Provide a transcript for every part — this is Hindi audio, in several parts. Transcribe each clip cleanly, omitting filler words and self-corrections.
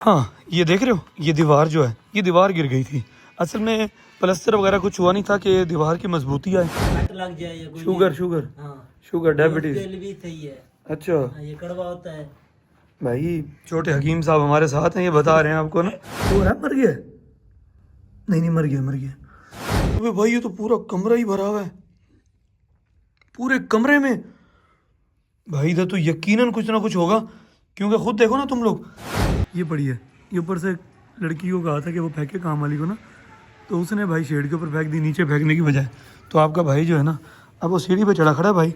हाँ, ये देख रहे हो, ये दीवार जो है, ये दीवार गिर गई थी। असल में प्लास्टर वगैरह कुछ हुआ नहीं था कि दीवार की मजबूती आए। कट लग जाए या कोई शुगर शुगर डायबिटीज। उसके लिए भी सही है। अच्छा ये कड़वा होता है। भाई, छोटे हकीम साहब हमारे साथ हैं, ये बता रहे हैं आपको ना। वो है मर गया? नहीं, मर गया। अबे भाई, ये तो पूरा कमरा ही भरा हुआ है, पूरे कमरे में। भाई इधर तो यकीनन कुछ ना कुछ होगा, क्योंकि खुद देखो ना तुम लोग। ये पड़ी है, ये ऊपर से लड़की को कहा था कि वो फेंके काम वाली को ना, तो उसने भाई शेड के ऊपर फेंक दी, नीचे फेंकने की बजाय। तो आपका भाई जो है ना, अब वो सीढ़ी पे चढ़ा खड़ा है भाई।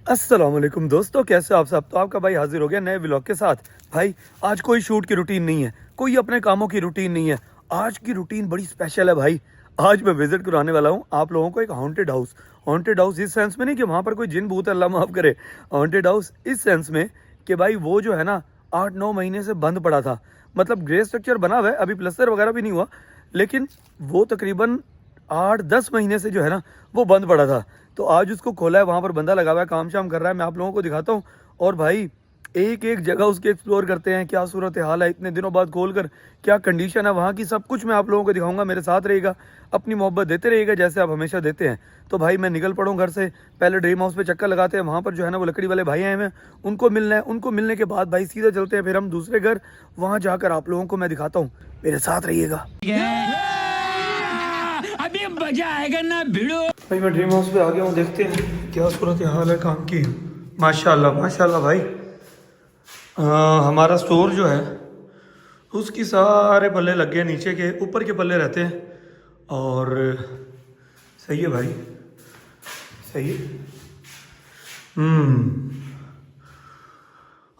अस्सलाम वालेकुम दोस्तों, कैसे हो आप सब। तो आपका भाई हाजिर हो गया नए व्लॉग के साथ। भाई आज कोई शूट की रूटीन नहीं है, कोई अपने कामों की रूटीन नहीं है। आज की रूटीन बड़ी स्पेशल है भाई। आज मैं विजिट कराने वाला हूँ आप लोगों को एक हॉन्टेड हाउस। हॉन्टेड हाउस इस सेंस में नहीं कि वहाँ पर कोई जिन भूत अल्लाह माफ़ करे। हॉन्टेड हाउस इस सेंस में कि भाई वो जो है ना 8-9 महीने से बंद पड़ा था। मतलब ग्रे स्ट्रक्चर बना हुआ है, अभी प्लस्तर वगैरह भी नहीं हुआ, लेकिन वो तकरीबन 8-10 महीने से जो है ना वो बंद पड़ा था। तो आज उसको खोला है, वहाँ पर बंदा लगा हुआ है, काम शाम कर रहा है। मैं आप लोगों को दिखाता हूँ और भाई एक एक जगह उसके एक्सप्लोर करते हैं, क्या सूरत हाल है इतने दिनों बाद खोल कर, क्या कंडीशन है वहाँ की, सब कुछ मैं आप लोगों को दिखाऊंगा। मेरे साथ रहेगा, अपनी मोहब्बत देते रहेगा जैसे आप हमेशा देते हैं। तो भाई मैं निकल पड़ूँ घर से, पहले ड्रीम हाउस पे चक्कर लगाते हैं। वहाँ पर जो है ना वो लकड़ी वाले भाई आए हैं, उनको मिलना है। उनको मिलने के बाद भाई सीधा चलते हैं फिर हम दूसरे घर, वहाँ जाकर आप लोगों को मैं दिखाता हूँ। मेरे साथ रहिएगा, अभी मजा आएगा ना भिड़ो। भाई मैं ड्रीम हाउस पे आ गया हूँ, देखते हैं क्या सूरत हाल है काम की। माशाल्लाह माशाल्लाह भाई। हमारा स्टोर जो है उसकी सारे पल्ले लग गए, नीचे के ऊपर के पल्ले रहते हैं। और सही है भाई, सही है।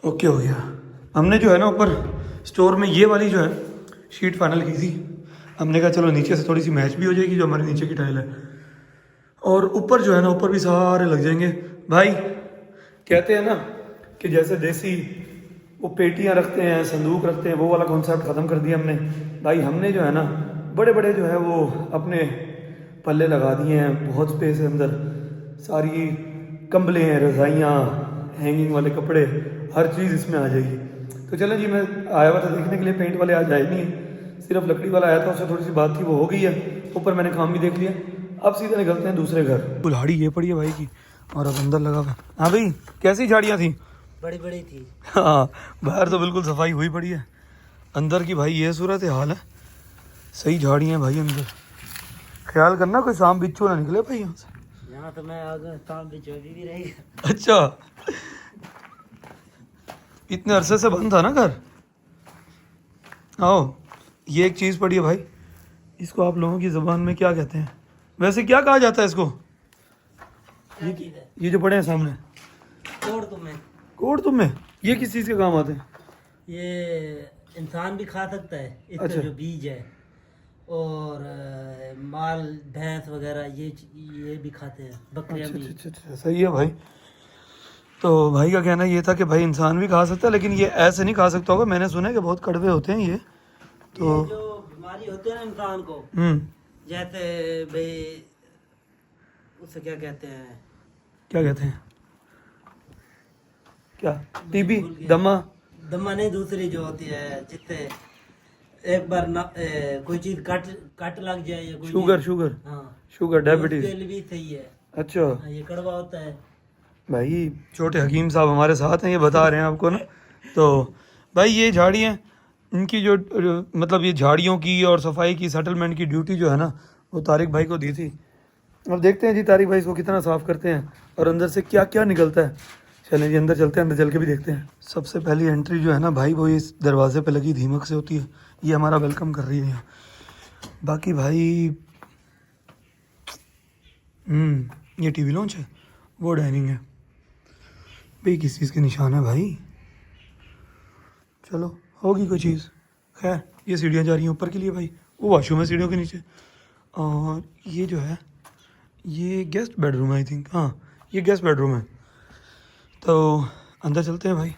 ओके हो गया। हमने जो है ना ऊपर स्टोर में ये वाली जो है शीट फाइनल की थी। हमने कहा चलो नीचे से थोड़ी सी मैच भी हो जाएगी जो हमारे नीचे की टाइल है, और ऊपर जो है ना ऊपर भी सारे लग जाएंगे। भाई कहते हैं ना कि जैसे देसी वो पेटियां रखते हैं, संदूक रखते हैं, वो वाला कॉन्सेप्ट ख़त्म कर दिया हमने। भाई हमने जो है ना बड़े बड़े जो है वो अपने पल्ले लगा दिए हैं, बहुत स्पेस है अंदर। सारी कंबलें हैं, रज़ाइयाँ, हैंगिंग वाले कपड़े, हर चीज़ इसमें आ जाएगी। तो चलें जी, मैं आया हुआ था देखने के लिए, पेंट वाले आज आए नहीं है, सिर्फ लकड़ी वाला आया था, उससे थोड़ी सी बात थी, वो हो गई है। ऊपर मैंने काम भी देख लिया, अब सीधे निकलते हैं दूसरे घर। बुल्हाड़ी ये पड़ी है भाई की, और अब अंदर लगा हुआ। हाँ भाई, कैसी झाड़ियाँ थी? बड़ी बड़ी थी। हाँ, बाहर तो बिल्कुल सफाई हुई पड़ी है, अंदर की भाई ये सूरत हाल है। सही झाड़ियाँ भाई अंदर, ख्याल करना कोई सांप बिच्छू ना निकले भाई यहाँ से। यहाँ तो मैं आगे सांप बिच्छू भी रहेगा। अच्छा, इतने अरसे से बंद था ना घर। आओ, ये एक चीज़ पड़ी है भाई, इसको आप लोगों की ज़बान में क्या कहते हैं? वैसे क्या कहा जाता है इसको? ये जो पड़े हैं सामने, कोड तुम्हें, ये किस चीज़ के काम आते हैं? ये इंसान भी खा सकता है इसका। अच्छा। जो बीज है, और माल भैंस वगैरह ये भी खाते हैं, बकरियां भी। अच्छा, सही है भाई। तो भाई का कहना ये था कि भाई इंसान भी खा सकता है, लेकिन ये ऐसे नहीं खा सकता होगा। मैंने सुना है कि बहुत कड़वे होते हैं ये। तो ये जो बीमारी होती है ना इंसान को, जैसे भाई उसे क्या कहते हैं, क्या टीबी, दमा नहीं, दूसरी जो होती है जिससे एक बार ना कोई चीज कट लग जाए या कोई शुगर हाँ, शुगर डायबिटीज। उसके लिए भी सही है। अच्छा ये कड़वा होता है। भाई, छोटे हकीम साहब हमारे साथ हैं, ये बता रहे हैं आपको ना। तो भाई ये झाड़ियाँ, इनकी जो मतलब ये झाड़ियों की और सफाई की सेटलमेंट की ड्यूटी जो है ना वो तारिक भाई को दी थी। अब देखते हैं जी तारिक भाई इसको कितना साफ़ करते हैं और अंदर से क्या क्या निकलता है। चलें जी अंदर चलते हैं, अंदर चल के भी देखते हैं। सबसे पहली एंट्री जो है ना भाई वो इस दरवाजे पे लगी धीमक से होती है, ये हमारा वेलकम कर रही है यहाँ। बाकी भाई ये टीवी लॉन्च है, वो डाइनिंग है भाई, किस चीज़ के निशान है भाई। चलो होगी कोई चीज़। खैर ये सीढ़ियाँ जा रही हैं ऊपर के लिए भाई, वो वॉशरूम है सीढ़ियों के नीचे। और ये जो है ये गेस्ट बेडरूम है आई थिंक। हाँ ये गेस्ट बेडरूम है। तो अंदर चलते हैं भाई,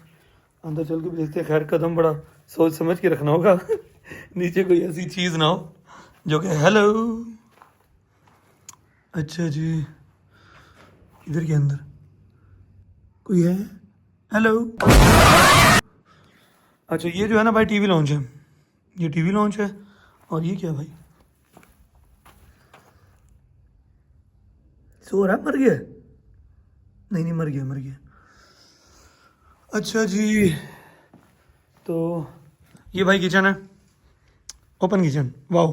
अंदर चल के भी देखते हैं। खैर कदम बड़ा सोच समझ के रखना होगा नीचे कोई ऐसी चीज़ ना हो जो कि हेलो। अच्छा जी, इधर के अंदर कोई है? हेलो, अच्छा ये जो है ना भाई टीवी लॉन्च है, ये टीवी लॉन्च है। और ये क्या है भाई, सो रहा है, मर गया? नहीं नहीं मर गया, मर गया। अच्छा जी, तो ये भाई किचन है, ओपन किचन, वाह।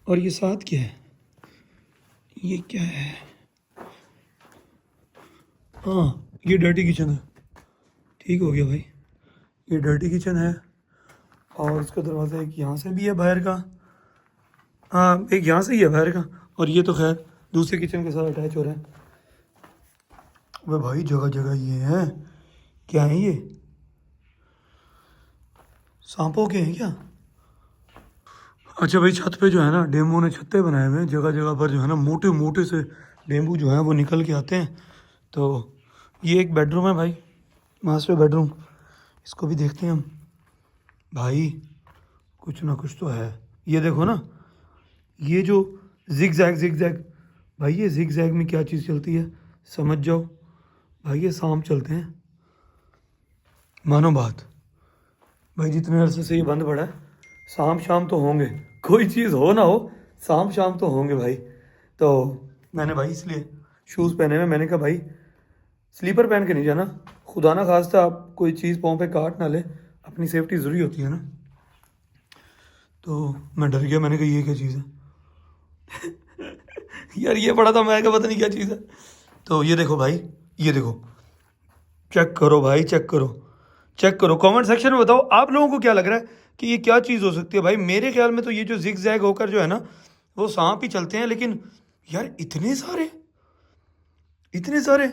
और ये साथ क्या है, ये क्या है? हाँ ये डर्टी किचन है, ठीक हो गया भाई, ये डर्टी किचन है। और इसका दरवाज़ा एक यहाँ से भी है बाहर का, हाँ एक यहाँ से ही है बाहर का। और ये तो खैर दूसरे किचन के साथ अटैच हो रहा है। वह भाई जगह जगह ये है, क्या है ये, सांपों के हैं क्या? अच्छा भाई छत पे जो है ना डेमू ने छत्ते बनाए हुए हैं, जगह जगह पर जो है ना मोटे मोटे से डेमू जो है वो निकल के आते हैं। तो ये एक बेडरूम है भाई, मास्टर बेडरूम, इसको भी देखते हैं हम। भाई कुछ ना कुछ तो है, ये देखो ना, ये जो जिग जैग, भाई ये जिग जैग में क्या चीज़ चलती है समझ जाओ भाई, ये सांप चलते हैं, मानो बात। भाई जितने अरसे से ये बंद पड़ा है, शाम शाम तो होंगे, कोई चीज़ हो ना हो शाम शाम तो होंगे भाई। तो मैंने भाई इसलिए शूज़ पहने हुए, मैंने कहा भाई स्लीपर पहन के नहीं जाना, खुदा ना खास्ता आप कोई चीज़ पाँव पे काट ना ले, अपनी सेफ्टी ज़रूरी होती है ना। तो मैं डर गया, मैंने कहा ये क्या चीज़ है यार ये पड़ा था, मैं क्या पता नहीं क्या चीज़ है। तो ये देखो भाई, ये देखो, चेक करो भाई, चेक करो, चेक करो, कमेंट सेक्शन में बताओ आप लोगों को क्या लग रहा है कि ये क्या चीज़ हो सकती है। भाई मेरे ख्याल में तो ये जो जिग जैग होकर जो है ना वो सांप ही चलते हैं, लेकिन यार इतने सारे, इतने सारे,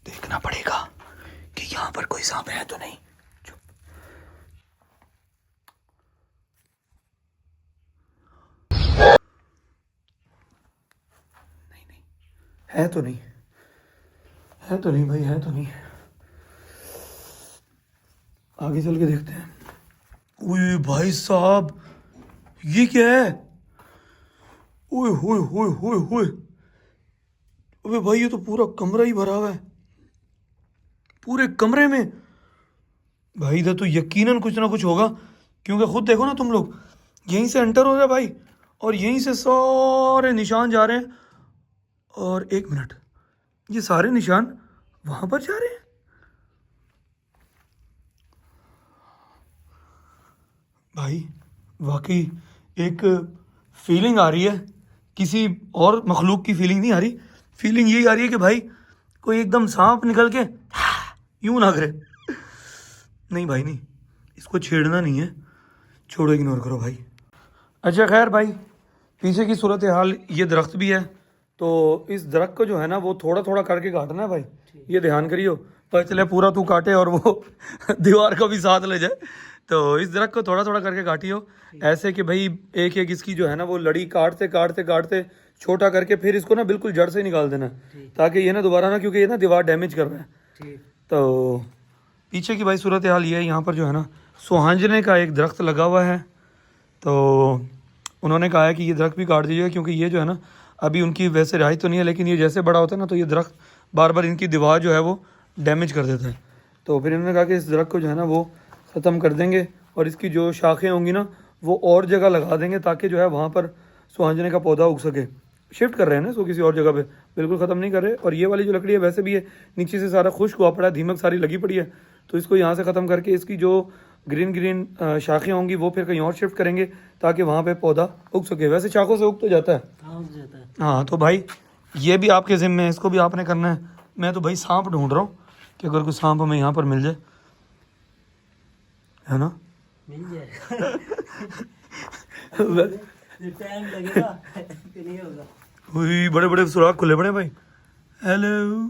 देखना पड़ेगा कि यहाँ पर कोई सांप है तो नहीं। चुप। नहीं नहीं, है तो नहीं, है तो नहीं भाई, है तो नहीं, आगे चल के देखते हैं। ओए भाई साहब ये क्या है, ओए होए होए होए होए, अबे भाई ये तो पूरा कमरा ही भरा हुआ है, पूरे कमरे में। भाई इधर तो यकीनन कुछ ना कुछ होगा, क्योंकि खुद देखो ना तुम लोग, यहीं से एंटर हो रहा है भाई, और यहीं से सारे निशान जा रहे हैं। और एक मिनट, ये सारे निशान वहां पर जा रहे हैं। भाई वाकई एक फीलिंग आ रही है, किसी और मखलूक की फीलिंग नहीं आ रही, फीलिंग यही आ रही है कि भाई कोई एकदम सांप निकल के यूं ना करे। नहीं भाई नहीं, इसको छेड़ना नहीं है, छोड़ो, इग्नोर करो भाई। अच्छा खैर भाई, पीछे की सूरत हाल, ये दरख्त भी है, तो इस दरख्त को जो है ना वो थोड़ा थोड़ा करके काटना है भाई, ये ध्यान करियो, पता चले पूरा तू काटे और वो दीवार को भी साथ ले जाए। तो इस दरख्त को थोड़ा थोड़ा करके काटियो, ऐसे कि भाई एक एक इसकी जो है ना वो लड़ी काटते काटते काटते छोटा करके फिर इसको ना बिल्कुल जड़ से निकाल देना, ताकि ये ना दोबारा ना, क्योंकि ये ना दीवार डैमेज कर रहा है। तो पीछे की भाई सूरत हाल ये है, यहाँ पर जो है ना सुहांजने का एक दरख्त लगा हुआ है। तो उन्होंने कहा है कि ये दरख्त भी काट दीजिएगा, क्योंकि ये जो है ना अभी उनकी वैसे रिहाई तो नहीं है, लेकिन ये जैसे बड़ा होता है ना तो ये दरख्त बार बार इनकी दीवार जो है वो डैमेज कर देता है। तो फिर इन्होंने कहा कि इस दरख्त को जो है ना वो ख़त्म कर देंगे, और इसकी जो शाखें होंगी ना वो और जगह लगा देंगे, ताकि जो है वहाँ पर सुहांजने का पौधा उग सके। शिफ्ट कर रहे हैं ना इसको किसी और जगह पे, बिल्कुल ख़त्म नहीं कर रहे। और ये वाली जो लकड़ी है वैसे भी है नीचे से सारा खुश्क हुआ पड़ा है, दीमक सारी लगी पड़ी है, तो इसको यहाँ से ख़त्म करके इसकी जो ग्रीन ग्रीन शाखें होंगी वो फिर कहीं और शिफ्ट करेंगे, ताकि वहाँ पे पौधा उग सके। वैसे शाखों से उग तो जाता है, हाँ। तो भाई ये भी आपके ज़िम्मे है, इसको भी आपने करना है। मैं तो भाई सांप ढूंढ रहा हूँ कि अगर कोई सांप हमें यहाँ पर मिल जाए, है ना, मिल जाएगा टाइम लगेगा कि नहीं होगा। वही बड़े बड़े सुराख खुले पड़े भाई। हेलो,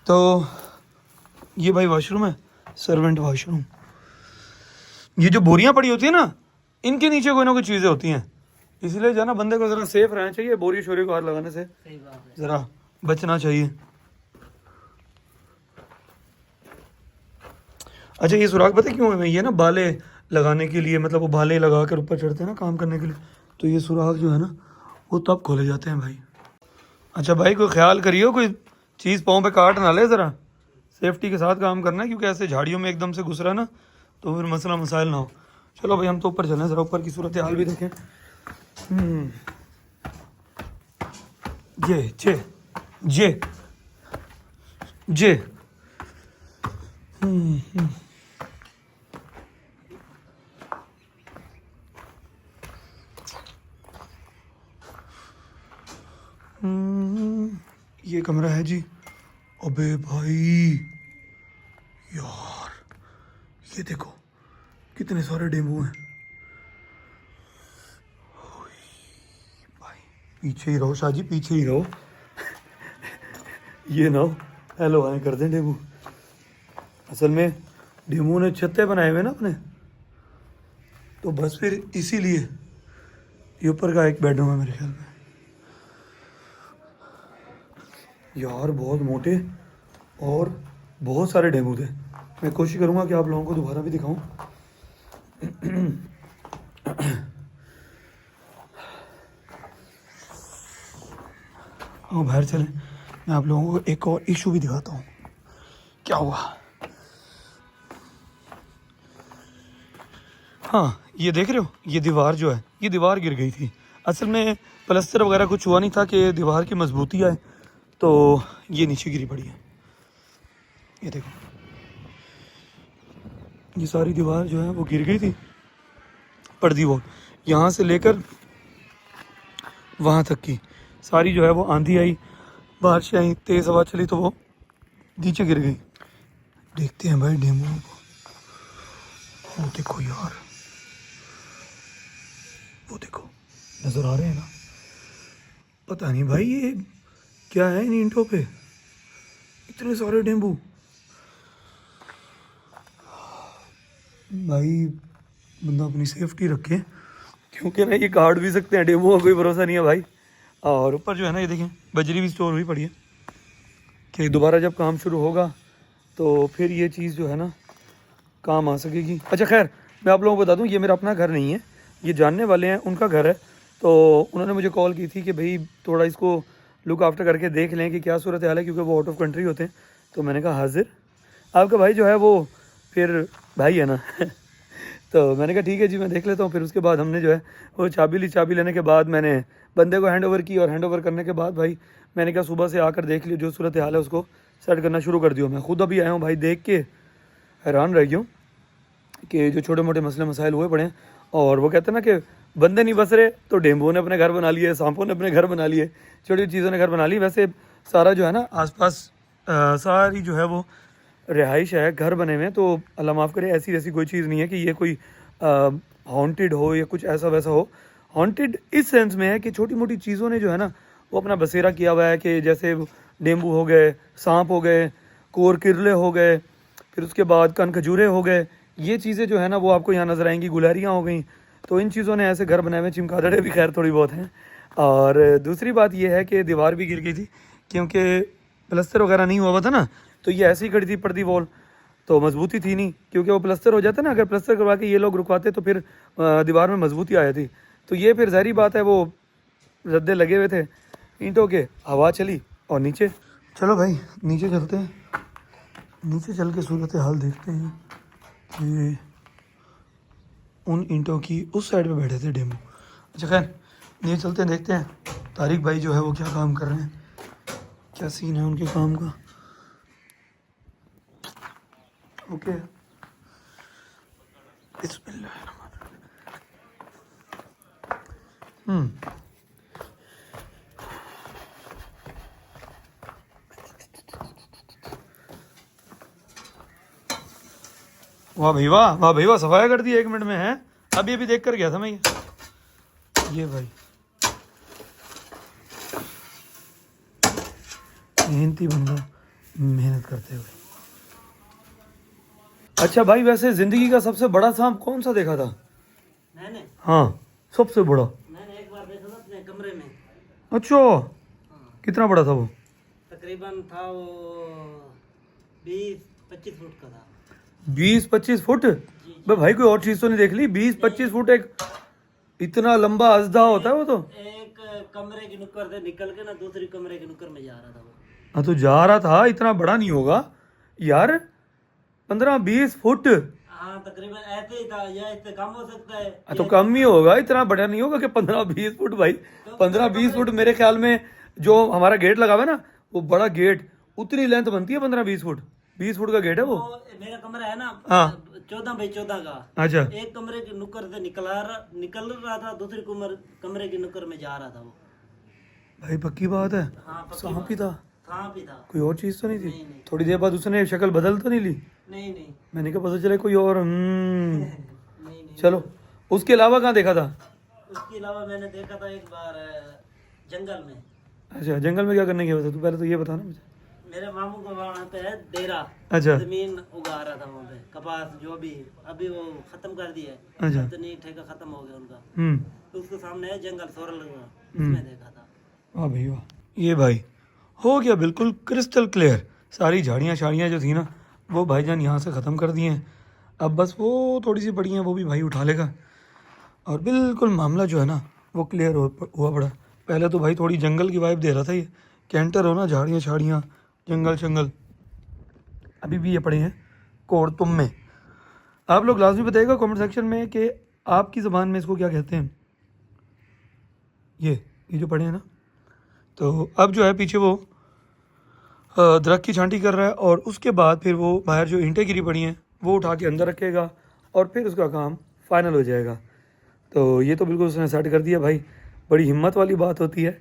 तो ये भाई वॉशरूम है, सर्वेंट वॉशरूम। ये जो बोरियां पड़ी होती है ना, इनके नीचे कोई ना कोई चीज़ें होती हैं, इसलिए जो है ना बंदे को ज़रा सेफ रहना चाहिए, बोरी शोरी को हाथ लगाने से सही बात है। ज़रा बचना चाहिए। अच्छा ये सुराख पता है क्यों है, ये ना बाले लगाने के लिए, मतलब वो बाले लगा कर ऊपर चढ़ते हैं ना काम करने के लिए, तो ये सुराख जो है ना वो तब खोले जाते हैं भाई। अच्छा भाई कोई ख्याल करियो, कोई चीज़ पाँव पे काट ना ले ज़रा, सेफ्टी के साथ काम करना है, क्योंकि ऐसे झाड़ियों में एकदम से घुस रहा है ना तो फिर मसला मसाइल ना हो। चलो भाई हम तो ऊपर चलें, ज़रा ऊपर की सूरत हाल भी देखें। जे जे जे जे ये कमरा है जी। अबे भाई यार, ये देखो कितने सारे डेमो हैं भाई। पीछे ही रहो शाहजी, पीछे ही रहो। ये ना हेलो आए कर दें डेमो। असल में डेमो ने छत्ते बनाए हुए ना अपने, तो बस फिर इसीलिए ये ऊपर का एक बेडरूम है मेरे ख्याल में। यार बहुत मोटे और बहुत सारे डेमो थे। मैं कोशिश करूँगा कि आप लोगों को दोबारा भी दिखाऊं। आओ बाहर चलें, मैं आप लोगों को एक और इशू भी दिखाता हूँ। क्या हुआ, हाँ ये देख रहे हो, ये दीवार जो है, ये दीवार गिर गई थी। असल में प्लस्तर वगैरह कुछ हुआ नहीं था कि दीवार की मजबूती आए, तो ये नीचे गिरी पड़ी है। ये देखो, ये सारी दीवार जो है वो गिर गई थी, पर्दी वो यहाँ से लेकर वहाँ तक की सारी जो है वो आंधी आई, बारिश आई, तेज़ हवा चली तो वो नीचे गिर गई। देखते हैं भाई डेमो को। वो देखो यार, वो देखो नज़र आ रहे हैं ना। पता नहीं भाई ये क्या है इन ईंटों पे, इतने सारे डेम्बू। भाई बंदा अपनी सेफ्टी रखे, क्योंकि ना ये काट भी सकते हैं डेमो का कोई भरोसा नहीं है भाई। और ऊपर जो है ना ये देखें बजरी भी स्टोर हुई पड़ी है कि दोबारा जब काम शुरू होगा तो फिर ये चीज़ जो है ना काम आ सकेगी। अच्छा खैर, मैं आप लोगों को बता दूं, ये मेरा अपना घर नहीं है, ये जानने वाले हैं उनका घर है। तो उन्होंने मुझे कॉल की थी कि भाई थोड़ा इसको लुक आफ्टर करके देख लें कि क्या सूरत हाल है, क्योंकि वो आउट ऑफ कंट्री होते हैं। तो मैंने कहा हाजिर, आपका भाई जो है वो फिर भाई है ना। तो मैंने कहा ठीक है जी मैं देख लेता हूँ। फिर उसके बाद हमने जो है वो चाबी ली, चाबी लेने के बाद मैंने बंदे को हैंड ओवर की, और हैंड ओवर करने के बाद भाई मैंने कहा सुबह से आकर देख लियो, जो सूरत हाल है उसको सेट करना शुरू कर दियो। मैं खुद अभी आया हूँ भाई, देख के हैरान रह गया हूँ कि जो छोटे मोटे मसले मसाइल हुए पड़े हैं। और वो कहते हैं ना कि बंदे नहीं बस रहे तो डेम्बो ने अपने घर बना लिए, सांपों ने अपने घर बना लिए, छोटी चीज़ों ने घर बना ली। वैसे सारा जो है ना आसपास सारी जो है वो रिहाइश है, घर बने हुए हैं। तो अल्लाह माफ़ करे, ऐसी वैसी कोई चीज़ नहीं है कि ये कोई हॉन्टेड हो या कुछ ऐसा वैसा हो। हॉन्टेड इस सेंस में है कि छोटी मोटी चीज़ों ने जो है ना वो अपना बसेरा किया हुआ है, कि जैसे डेम्बू हो गए, सांप हो गए, कोर किरले हो गए, फिर उसके बाद कन खजूरे हो गए। ये चीज़ें जो है ना वो आपको यहाँ नज़र आएंगी, गुलहरियाँ हो गई। तो इन चीज़ों ने ऐसे घर बनाए हुए, चिमकादड़े भी खैर थोड़ी बहुत हैं। और दूसरी बात ये है कि दीवार भी गिर गई थी, क्योंकि प्लस्तर वगैरह नहीं हुआ था ना, तो ये ऐसे ही खड़ी थी पर्दी वॉल, तो मजबूती थी नहीं। क्योंकि वो प्लस्तर हो जाता ना, अगर प्लस्तर करवा के ये लोग रुकवाते तो फिर दीवार में मजबूती आ जाती। तो ये फिर ज़ाहिर बात है वो रद्दे लगे हुए थे ईंटों के, हवा चली और नीचे। चलो भाई नीचे चलते हैं, नीचे चल के सूरत हाल देखते हैं कि उन ईंटों की उस साइड पे बैठे थे डेमो। अच्छा खैर नीचे चलते हैं, देखते हैं तारिक भाई जो है वो क्या काम कर रहे हैं, क्या सीन है उनके काम का। ओके वाह भाई वाह, वाह भाई वाह, सफाया कर दी 1 मिनट में है। अभी अभी देख कर गया था मैं ये भाई मेहनती बंदा, मेहनत करते हुए। अच्छा भाई, वैसे जिंदगी का सबसे बड़ा सांप कौन सा देखा था? मैंने हाँ सबसे बड़ा मैंने एक बार देखा था अपने कमरे में। अच्छा कितना बड़ा था वो? तकरीबन था वो 20-25 फुट का था। 20-25 फुट? भाई कोई और चीज तो नहीं देख ली? 20-25 फुट एक इतना लंबा अजदा होता है वो तो। एक कमरे की नुक्कड़ से निकल के ना दूसरी कमरे के नुक्कड़ में जा रहा था वो। हाँ तो जा रहा था, इतना बड़ा नहीं होगा यार, 15-20 फुट। हाँ तकरीबन ऐसे ही था, या इससे कम हो सकता है। तो कम ही होगा, इतना बड़ा नहीं होगा कि 15-20 फुट भाई। 15-20 फुट मेरे ख्याल में जो हमारा गेट लगा हुआ है ना, वो बड़ा गेट, उतनी लेंथ बनती है 15-20 फुट। 20 फुट का गेट है वो। मेरा कमरा है ना हाँ 14x14 का। अच्छा एक कमरे की नुक्कड़ से निकल रहा था, दूसरी कमरे की नुक्कड़ में जा रहा था वो। भाई पक्की बात है, हाँ पक्की सांप ही बात। था, सांप ही था। कोई और चीज तो नहीं थी? नहीं, नहीं। थोड़ी देर बाद उसने शक्ल बदल तो नहीं ली? नहीं नहीं मैंने कहा पता चले कोई और। नहीं नहीं। चलो, उसके अलावा कहाँ देखा था? उसके अलावा मैंने देखा था एक बार जंगल में। अच्छा, जंगल में क्या करने गया था तू? पहले तो ये बता ना मुझे। मेरे मामू को वहाँ पे है डेरा। अच्छा जमीन उगा रहा था वहाँ पे, कपास जो भी अभी वो खत्म कर दिया है। अच्छा। तो नहीं, ठेका खत्म हो गया उनका। हम्म। तो उसके सामने है जंगल, सोरल लगा, उसमें देखा था। वाह भाई वाह, ये भाई हो गया बिल्कुल क्रिस्टल क्लियर। सारी झाड़ियाँ शाड़ियाँ जो थी ना, वो भाईजान यहाँ से ख़त्म कर दिए हैं। अब बस वो थोड़ी सी पड़ी हैं, वो भी भाई उठा लेगा और बिल्कुल मामला जो है ना वो क्लियर हुआ पड़ा। पहले तो भाई थोड़ी जंगल की वाइब दे रहा था ये, कैंटर हो ना, झाड़ियाँ छाड़ियाँ, जंगल शंगल। अभी भी ये पड़े हैं कोड़ तुम में। आप लोग लाजमी बताइएगा कमेंट सेक्शन में कि आपकी ज़बान में इसको क्या कहते हैं। ये जो पड़े हैं ना, तो अब जो है पीछे वो दरख्त की छांटी कर रहा है और उसके बाद फिर वो बाहर जो ईंटें गिरी पड़ी हैं वो उठा के अंदर रखेगा और फिर उसका काम फाइनल हो जाएगा। तो ये तो बिल्कुल उसने सेट कर दिया भाई। बड़ी हिम्मत वाली बात होती है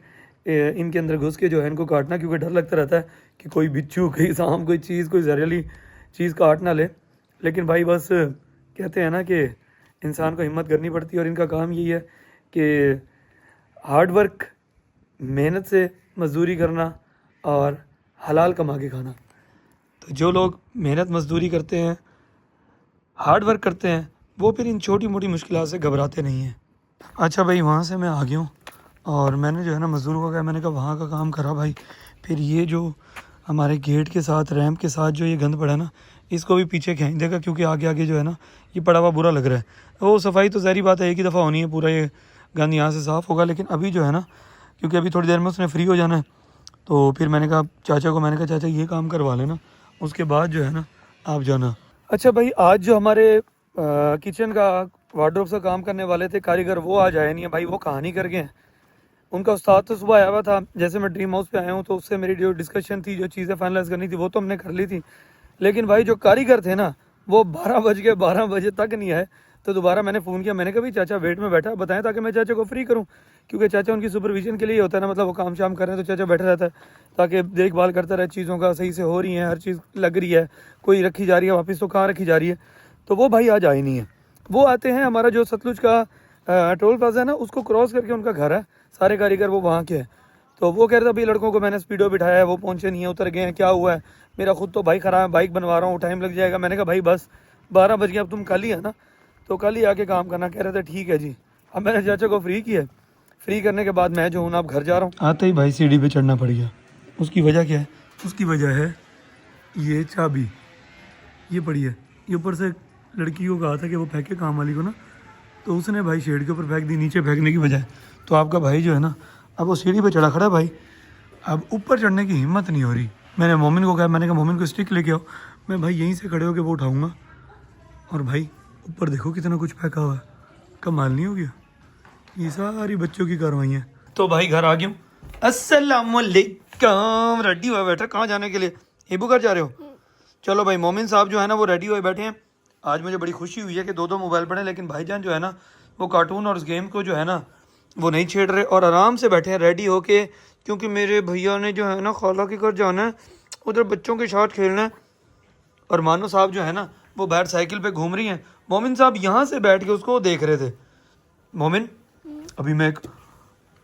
इनके अंदर घुस के जो है इनको काटना, क्योंकि डर लगता रहता है कि कोई बिच्छू, कोई सांप, कोई चीज़, कोई जहरीली चीज़ काट ना ले। लेकिन भाई बस कहते हैं ना कि इंसान को हिम्मत करनी पड़ती है और इनका काम यही है कि हार्ड वर्क, मेहनत से मजदूरी करना और हलाल कमा के खाना। तो जो लोग मेहनत मजदूरी करते हैं, हार्ड वर्क करते हैं, वो फिर इन छोटी मोटी मुश्किलात से घबराते नहीं हैं। अच्छा भाई, वहाँ से मैं आ गया हूँ और मैंने जो है ना मज़दूरों को कहा, मैंने कहा वहाँ का काम करा भाई, फिर ये जो हमारे गेट के साथ, रैंप के साथ जो ये गंद पड़ा है ना, इसको भी पीछे खींच देगा, क्योंकि आगे आगे जो है ना ये पड़ा हुआ बुरा लग रहा है। वो सफाई तो ज़ाहिर बात है एक ही दफ़ा होनी है, पूरा ये गंद यहाँ से साफ़ होगा। लेकिन अभी जो है ना, क्योंकि अभी थोड़ी देर में उसने फ्री हो जाना है, तो फिर मैंने कहा चाचा को, मैंने कहा चाचा ये काम करवा लेना, उसके बाद जो है ना आप जाना। अच्छा भाई, आज जो हमारे किचन का वार्डरोब का काम करने वाले थे कारीगर, वो आज आए नहीं है भाई, वो कहानी कर गए हैं। उनका उस्ताद तो सुबह आया हुआ था, जैसे मैं ड्रीम हाउस पे आया हूँ तो उससे मेरी जो डिस्कशन थी, जो चीज़ें फाइनलाइज करनी थी वो तो हमने कर ली थी। लेकिन भाई जो कारीगर थे ना, वो 12 बजे तक नहीं आए। तो दोबारा मैंने फ़ोन किया, मैंने कहा भाई चाचा वेट में बैठा, बताएं ताकि मैं चाचा को फ्री करूं, क्योंकि चाचा उनकी सुपरविजन के लिए होता है ना, मतलब वो काम शाम कर रहे हैं तो चाचा बैठा रहता है ताकि देखभाल करता रहे चीज़ों का, सही से हो रही है, हर चीज़ लग रही है, कोई रखी जा रही है वापस तो कहाँ रखी जा रही है। तो वो भाई आज आए नहीं है। वो आते हैं, हमारा जो सतलुज का टोल प्लाजा है ना, उसको क्रॉस करके उनका घर है, सारे कारीगर वो वहाँ के हैं। तो वो कह रहे थे भाई लड़कों को मैंने स्पीडो बिठाया है, वो पहुँचे नहीं है, उतर गए हैं, क्या हुआ है, मेरा खुद तो बाइक खराब है, बाइक बनवा रहा हूँ, टाइम लग जाएगा। मैंने कहा भाई बस 12 बज गए, अब तुम कल ही है ना, तो कल ही आके काम करना। कह रहे थे ठीक है जी। अब मैंने चाचा को फ्री किया, फ्री करने के बाद मैं जो हूँ ना अब घर जा रहा हूँ। आते ही भाई सीढ़ी पे चढ़ना पड़ गया। उसकी वजह क्या है? उसकी वजह है ये चाबी, ये पड़ी है, ये ऊपर से लड़की को कहा था कि वो फेंके काम वाली को ना, तो उसने भाई शेड के ऊपर फेंक दी, नीचे फेंकने की बजाय। तो आपका भाई जो है ना, अब वो सीढ़ी पे चढ़ा खड़ा भाई, अब ऊपर चढ़ने की हिम्मत नहीं हो रही। मैंने मोमिन को कहा, मैंने कहा मोमिन को स्टिक लेके आओ, मैं भाई यहीं से खड़े होकर वो उठाऊँगा। और भाई ऊपर देखो कितना कुछ फेंका हुआ है, कमाल नहीं हो गया? ये सारी बच्चों की कार्रवाइयाँ। तो भाई घर आ गया हूँ। अस्सलामुअलैकुम। रेडी हुआ बैठा, कहाँ जाने के लिए? हिबू घर जा रहे हो? चलो भाई, मोमिन साहब जो है ना वो रेडी हुए बैठे हैं। आज मुझे बड़ी खुशी हुई है कि दो मोबाइल पड़े, लेकिन भाईजान जो है ना वो कार्टून और उस गेम को जो है ना वो नहीं छेड़ रहे और आराम से बैठे हैं रेडी होके, क्योंकि मेरे भैया ने जो है ना खाला के घर जाना है, उधर बच्चों के साथ खेलना है। और मानो साहब जो है ना वो बाहर साइकिल पे घूम रही हैं। मोमिन साहब यहाँ से बैठ के उसको देख रहे थे। मोमिन, अभी मैं एक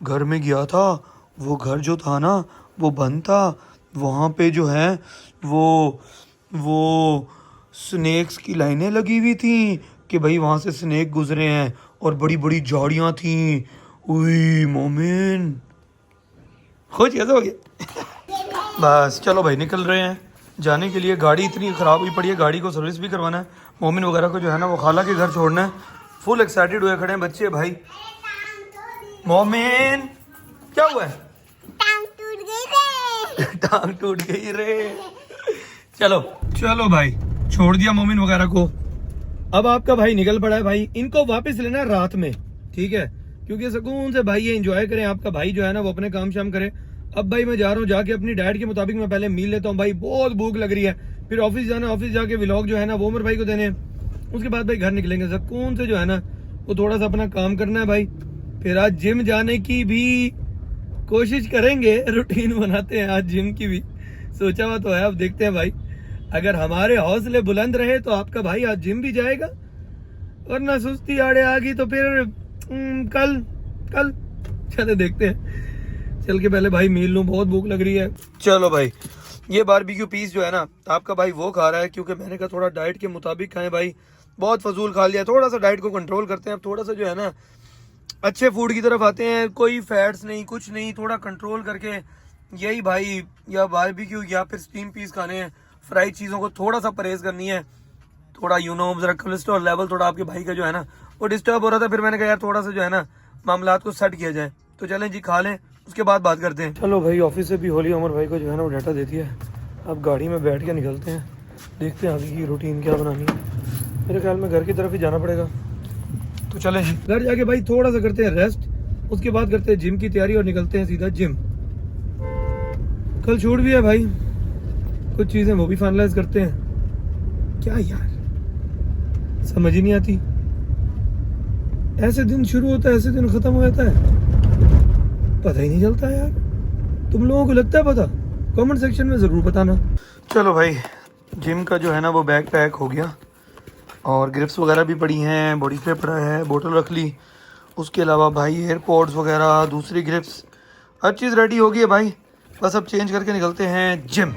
घर में गया था, वो घर जो था ना वो बंद था, वहाँ पे जो है वो स्नेक्स की लाइनें लगी हुई थी कि भाई वहाँ से स्नेक गुजरे हैं और बड़ी बड़ी झाड़ियाँ थी। उई मोमिन, खुश कैसे हो गया? बस चलो भाई निकल रहे हैं जाने के लिए। गाड़ी इतनी ख़राब हुई पड़ी है, गाड़ी को सर्विस भी करवाना है। मोमिन वगैरह को जो है ना वो खाला के घर छोड़ना है। फुल एक्साइटेड हुए खड़े हैं बच्चे भाई। मोमिन क्या हुआ है? टांग टूट गई टांग टूट गई रे। चलो चलो भाई, छोड़ दिया मोमिन वगैरह को। अब आपका भाई निकल पड़ा है भाई, इनको वापस लेना है रात में, ठीक है, क्योंकि सुकून से भाई ये एंजॉय करें। आपका भाई जो है ना वो अपने काम शाम करे। अब भाई मैं जा रहा हूँ, जाके अपनी डाइट के मुताबिक मैं पहले मील लेता हूँ भाई, बहुत भूख लग रही है। फिर ऑफिस जाना, ऑफिस जाके व्लॉग जो है ना वो उमर भाई को देने, उसके बाद भाई घर निकलेंगे सुकून से जो है ना वो थोड़ा सा अपना काम करना है भाई। फिर आज जिम जाने की भी कोशिश करेंगे, रूटीन बनाते हैं आज जिम की भी, सोचा हुआ तो है। अब देखते हैं भाई, अगर हमारे हौसले बुलंद रहे तो आपका भाई आज जिम भी जाएगा, वरना सुस्ती आड़े आ गई तो फिर कल कल चले देखते हैं। चल के पहले भाई मील लूं, बहुत भूख लग रही है। चलो भाई, ये बारबेक्यू पीस जो है ना आपका भाई वो खा रहा है, क्योंकि मैंने कहा थोड़ा डाइट के मुताबिक खाएं भाई, बहुत फजूल खा लिया, थोड़ा सा डाइट को कंट्रोल करते हैं। अब थोड़ा सा जो है ना अच्छे फूड की तरफ आते हैं, कोई फैट्स नहीं कुछ नहीं, थोड़ा कंट्रोल करके यही भाई या बारबेक्यू या फिर स्टीम पीस खाने हैं। फ्राइड चीज़ों को थोड़ा सा परहेज करनी है, थोड़ा जरा कोलेस्ट्रॉल लेवल थोड़ा आपके भाई का जो है ना वो डिस्टर्ब हो रहा था। फिर मैंने कहा यार थोड़ा सा जो है ना मामलात को सेट किया जाए, तो चलें जी खा लें, उसके बाद बात करते हैं। चलो भाई, ऑफिस से भी होली उमर भाई को जो है ना वो डाटा देती है। अब गाड़ी में बैठ के निकलते हैं, देखते हैं आगे की रूटीन क्या बनानी है। मेरे ख्याल में घर की तरफ ही जाना पड़ेगा, तो चलें जी। घर जाके भाई थोड़ा सा करते हैं रेस्ट, उसके बाद करते हैं जिम की तैयारी और निकलते हैं सीधा जिम। कल शूट भी है भाई, कुछ चीज़ें वो भी फाइनलाइज करते हैं। क्या यार समझ ही नहीं आती, ऐसे दिन शुरू होता है ऐसे दिन खत्म हो जाता है, पता ही नहीं चलता यार। तुम लोगों को लगता है पता? कमेंट सेक्शन में ज़रूर बताना। चलो भाई, जिम का जो है ना वो बैग पैक हो गया, और ग्रिप्स वगैरह भी पड़ी हैं, बॉडी स्प्रे पड़ा है, बोतल रख ली, उसके अलावा भाई एयरपॉड्स वगैरह, दूसरी ग्रिप्स, हर चीज़ रेडी हो गई है भाई। बस अब चेंज करके निकलते हैं जिम।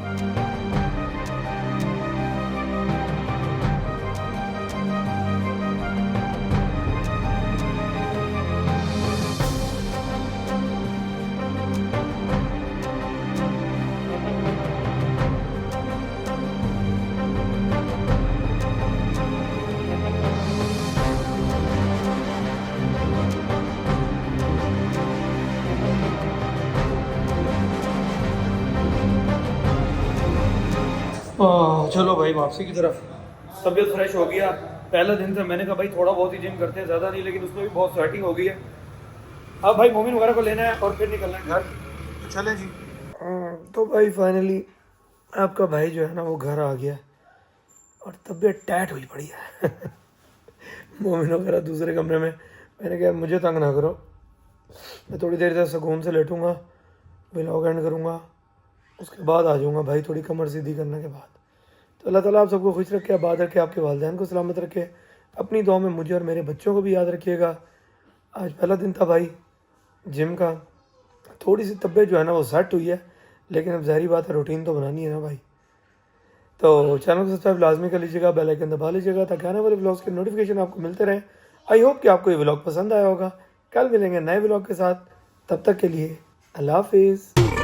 चलो भाई वापसी की तरफ। तबीयत फ्रेश हो गया, पहला दिन था, मैंने कहा भाई थोड़ा बहुत ही जिम करते हैं, ज़्यादा नहीं, लेकिन उसमें भी बहुत स्वेटिंग हो गई है। अब भाई मोमिन वगैरह को लेना है और फिर निकलना है घर, तो चले जी। तो भाई फाइनली आपका भाई जो है ना वो घर आ गया, और तबीयत टैट हुई पड़ी है। मोमिन वगैरह दूसरे कमरे में, मैंने कहा मुझे तंग ना करो, मैं थोड़ी देर तक सुकून से लेटूंगा, व्लॉग एंड करूँगा, उसके बाद आ जाऊँगा भाई थोड़ी कमर सीधी करने के बाद। तो अल्लाह ताला आप सबको खुश रखे, आबाद रखे, आपके वालिदैन को सलामत रखे, अपनी दुआ में मुझे और मेरे बच्चों को भी याद रखिएगा। आज पहला दिन था भाई जिम का, थोड़ी सी तबीयत जो है ना वो सेट हुई है, लेकिन अब ज़ाहिर बात है रूटीन तो बनानी है ना भाई। तो चैनल को सब्सक्राइब लाजमी कर लीजिएगा, बेल आइकन दबा लीजिएगा, ताकि आने वाले व्लॉग्स के नोटिफिकेशन आपको मिलते रहें। आई होप कि आपको ये व्लॉग पसंद आया होगा। कल मिलेंगे नए व्लॉग के साथ, तब तक के लिए अल्लाह हाफिज़।